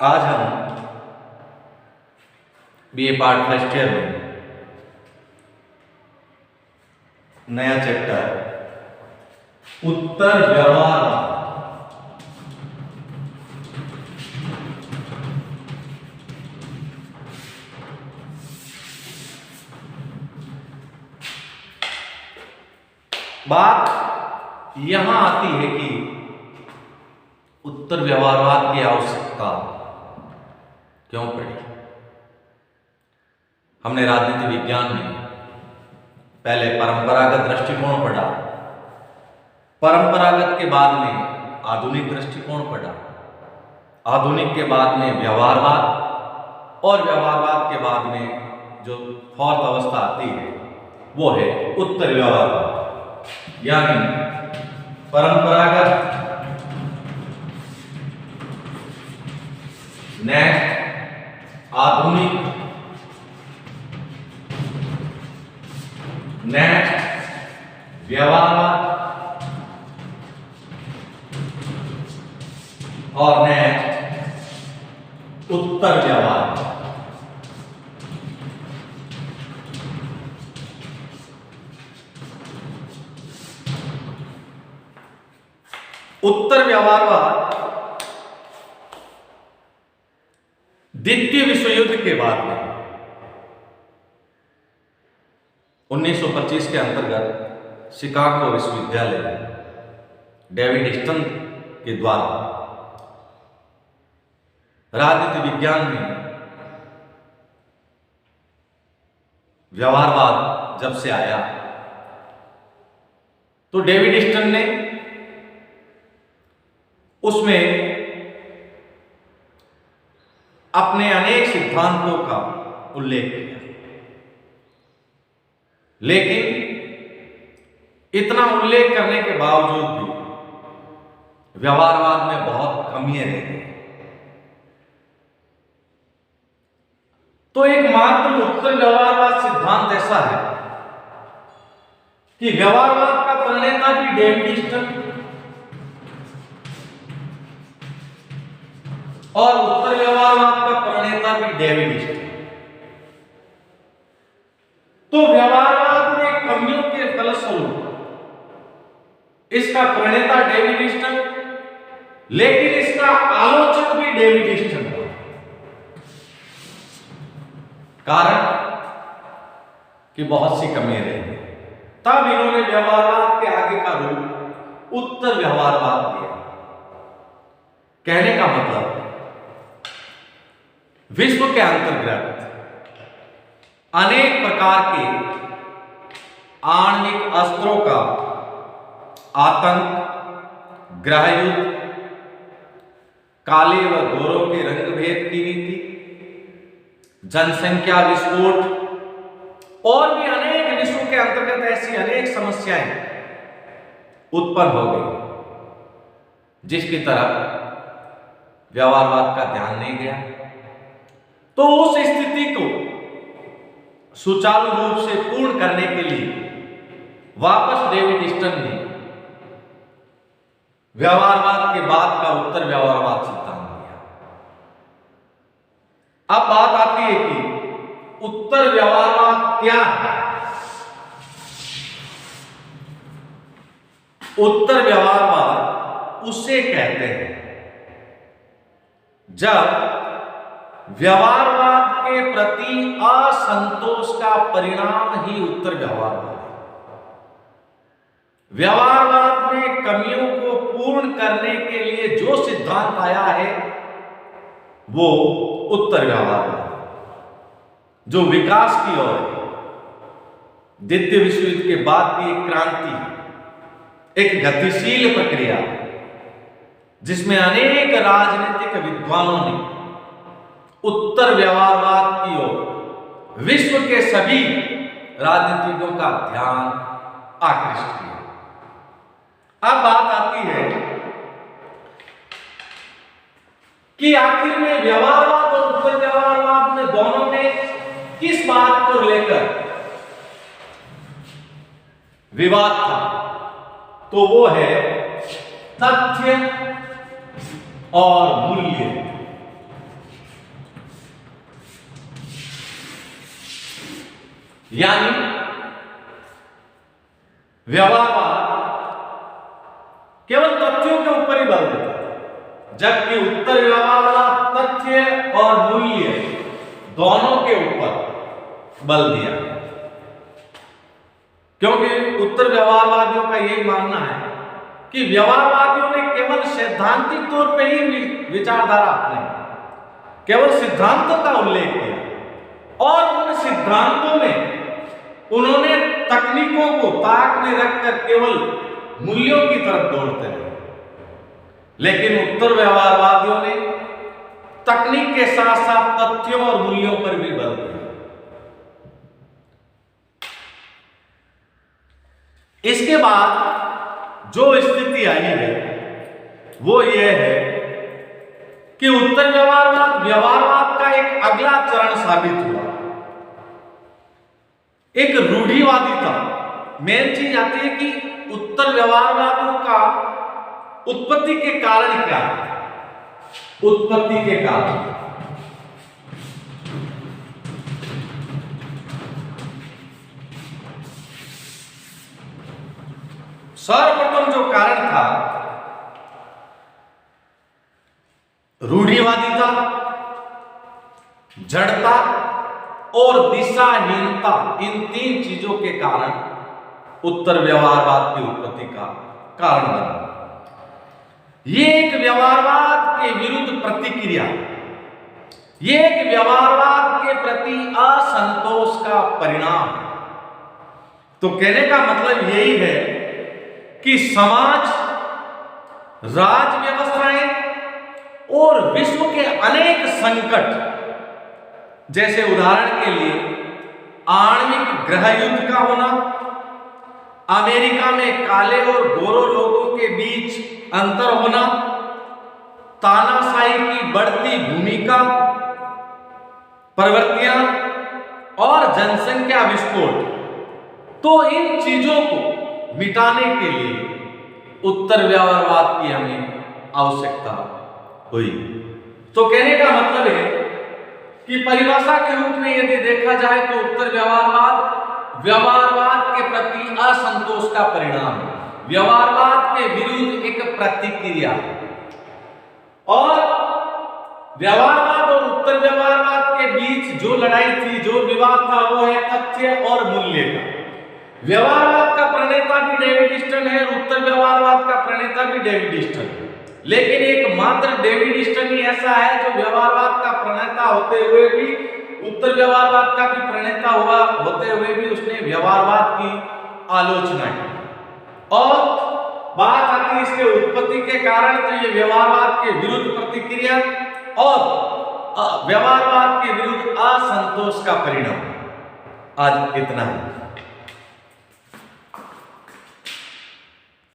आज हम BA part first year में नया चैप्टर उत्तर व्यवहार बात यहां आती है कि उत्तर व्यवहारवाद की आवश्यकता क्यों पड़ी। हमने राजनीति विज्ञान में पहले परंपरागत दृष्टिकोण पढ़ा, परंपरागत के बाद में आधुनिक दृष्टिकोण पढ़ा, आधुनिक के बाद में व्यवहारवाद और व्यवहारवाद के बाद में जो फोर्थ अवस्था आती है वो है उत्तर व्यवहारवाद। यानी परंपरागत, नेक्स्ट आधुनिक, नेक्स्ट व्यवहारवाद और नेक्स्ट उत्तर व्यवहार। उत्तर व्यवहारवाद द्वितीय विश्व युद्ध के बाद में 1925 के अंतर्गत शिकागो विश्वविद्यालय डेविड स्टन के द्वारा राजनीति विज्ञान में व्यवहारवाद जब से आया तो डेविड स्टन ने उसमें अपने अनेक सिद्धांतों का उल्लेख किया, लेकिन इतना उल्लेख करने के बावजूद भी व्यवहारवाद में बहुत कमियां रह गई। तो एकमात्र उत्तर व्यवहारवाद सिद्धांत ऐसा है कि व्यवहारवाद का प्रणेता भी डेविड स्टन और उत्तर व्यवहारवाद का प्रणेता भी डेविड स्टन। तो व्यवहारवाद में कमियों के फलस्वरूप इसका प्रणेता डेविड स्टन, लेकिन इसका आलोचक भी डेविड स्टन था। कारण कि बहुत सी कमियां रही, तब इन्होंने व्यवहारवाद के आगे का रूप उत्तर व्यवहारवाद दिया। कहने का मतलब विश्व के अंतर्गत अनेक प्रकार के आणविक अस्त्रों का आतंक, गृहयुद्ध, काले व गोरों के रंगभेद की नीति, जनसंख्या विस्फोट और भी अनेक विश्व के अंतर्गत ऐसी अनेक समस्याएं उत्पन्न हो गई जिसकी तरफ व्यवहारवाद का ध्यान नहीं गया। तो उस स्थिति को सुचारू रूप से पूर्ण करने के लिए वापस डेविड स्टन ने व्यवहारवाद के बाद का उत्तर व्यवहारवाद सिद्धांत दिया। अब बात आती है कि उत्तर व्यवहारवाद क्या है। उत्तर व्यवहारवाद उसे कहते हैं जब व्यवहारवाद के प्रति असंतोष का परिणाम ही उत्तर व्यवहारवाद है। व्यवहारवाद में कमियों को पूर्ण करने के लिए जो सिद्धांत आया है वो उत्तर व्यवहारवाद, जो विकास की ओर है। द्वितीय विश्व युद्ध के बाद की एक क्रांति है, एक गतिशील प्रक्रिया जिसमें अनेक राजनीतिक विद्वानों ने उत्तर व्यवहारवाद की ओर विश्व के सभी राजनीतिज्ञों का ध्यान आकृष्ट किया। अब बात आती है कि आखिर में व्यवहारवाद और उत्तर व्यवहारवाद में दोनों में किस बात को लेकर विवाद था। तो वो है तथ्य और मूल्य। यानी व्यवहारवाद केवल तथ्यों के ऊपर ही बल देता है, जबकि उत्तर व्यवहारवाद तथ्य और मूल्य दोनों के ऊपर बल दिया है। क्योंकि उत्तर व्यवहारवादियों का यही मानना है कि व्यवहारवादियों ने केवल सैद्धांतिक तौर पे ही विचारधारा अपनाई, केवल सिद्धांतों का उल्लेख किया और उन सिद्धांतों में उन्होंने तकनीकों को ताक में रखकर केवल मूल्यों की तरफ दौड़ते रहे। लेकिन उत्तर व्यवहारवादियों ने तकनीक के साथ साथ तथ्यों और मूल्यों पर भी बल दिया। इसके बाद जो स्थिति आई है वो ये है कि उत्तर व्यवहारवाद का एक अगला चरण साबित हुआ, एक रूढ़िवादिता। मेन चीज आती है कि उत्तर व्यवहारवादियों का उत्पत्ति के कारण क्या है। उत्पत्ति के कारण सर्वप्रथम जो कारण था रूढ़िवादिता, जड़ता और दिशाहीनता, इन तीन चीजों के कारण उत्तर व्यवहारवाद की उत्पत्ति का कारण बना। ये एक व्यवहारवाद के विरुद्ध प्रतिक्रिया, ये एक व्यवहारवाद के प्रति असंतोष का परिणाम। तो कहने का मतलब यही है कि समाज, राज व्यवस्थाएं और विश्व के अनेक संकट, जैसे उदाहरण के लिए आणविक गृह युद्ध का होना, अमेरिका में काले और गोरे लोगों के बीच अंतर होना, तानाशाही की बढ़ती भूमिका, प्रवृत्तियां और जनसंख्या विस्फोट, तो इन चीजों को मिटाने के लिए उत्तर व्यवहारवाद की हमें आवश्यकता हुई। तो कहने का मतलब है कि परिभाषा के रूप में यदि देखा जाए तो उत्तर व्यवहारवाद के प्रति असंतोष का परिणाम है, व्यवहारवाद के विरुद्ध एक प्रतिक्रिया। और व्यवहारवाद और उत्तर व्यवहारवाद के बीच जो लड़ाई थी, जो विवाद था, वो है तथ्य और मूल्य का। व्यवहारवाद का प्रणेता भी डेविड ईस्टन है और उत्तर व्यवहारवाद का प्रणेता भी डेविड ईस्टन है। लेकिन एकमात्र डेविड ईस्टन ही ऐसा है जो व्यवहारवाद का प्रणेता होते हुए भी, उत्तर व्यवहारवाद का भी प्रणेता हुआ होते हुए भी उसने व्यवहारवाद की आलोचना की। और बात आती है इसके उत्पत्ति के कारण, तो ये व्यवहारवाद के विरुद्ध प्रतिक्रिया और व्यवहारवाद के विरुद्ध असंतोष का परिणाम। आज इतना ही।